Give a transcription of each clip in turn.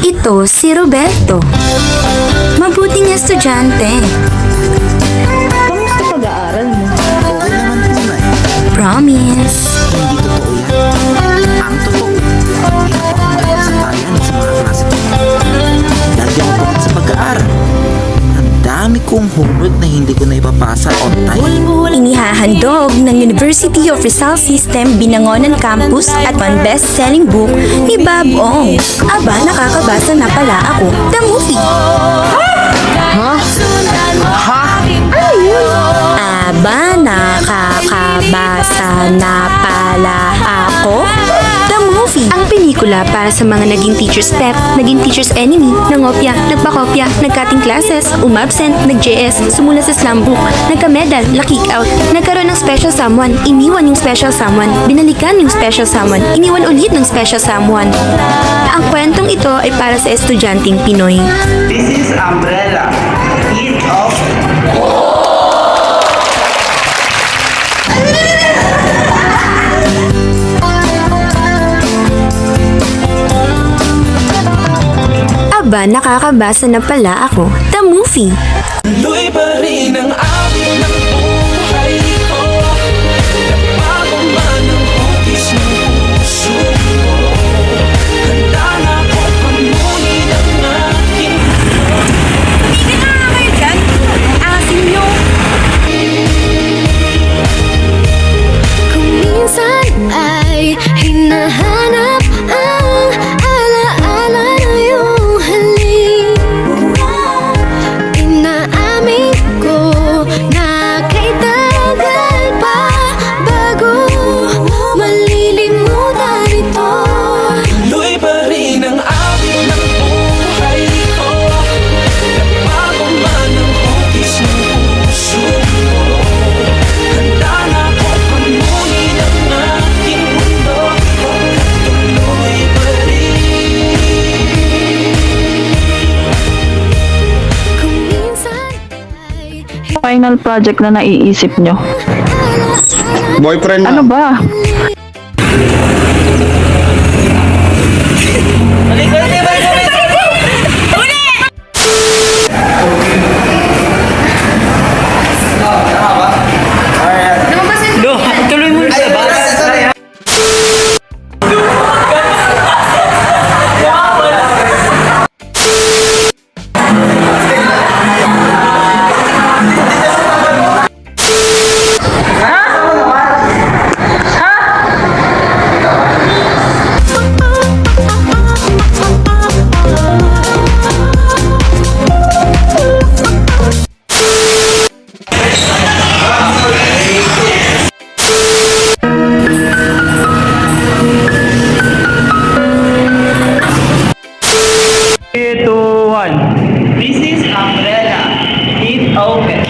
Ito si Roberto. Mabuting estudyante. Kamusta pag-aaral mo? Okay naman po na eh. Promise. Hindi totoo yan. Ang totoo, hirap ako magkasatayan sa mga klase ko. Dahil ako pagod sa pag-aaral. Ang dami kong homework na hindi ko na ipapasa on time. Inihahandog ng University of Rizal System Binangonan Campus at one best-selling book ni Bob Ong. Aba, nakakabasa na pala ako. The movie. Aba, nakakabasa na pala ako. The movie. Ang pelikula para sa mga naging teacher's pet, naging teacher's enemy, nangopya, nagpakopya, nag-cutting classes, umabsent, nag-JS, sumula sa slam book, nagka-medal, na-kick out, nagkaroon ng special someone, iniwan yung special someone, binalikan yung special someone, iniwan ulit ng special someone. Ang kwentong ito ay para sa estudyanteng Pinoy. This is umbrella. Eat of Aba, nakakabasa na pala ako. The movie. Tuloy pa rin ang akin ng buhay ko. Nabago man ang hugis ng puso mo. Handa na ako pamunin ang aking Hindi na nga kayo dyan. Asin nyo. Kung minsan ay hinahanap ang alaala na iyong halik, inaamin ko na kay tagal pa bago malilimutan ito. tuloy pa rin ang akin ng buhay ko. Nabago man ang hugis ng puso mo. Handa na ako pamunin ang aking mundo. Tuloy pa rin. Kung minsan ay Final project na naiisip nyo. Boyfriend Ano ba? This is umbrella. Eat open.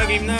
Game na.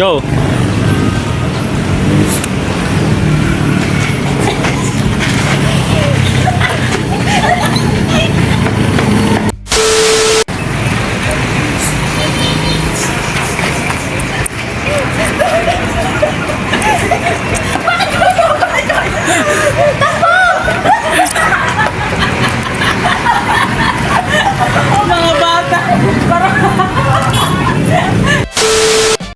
Go!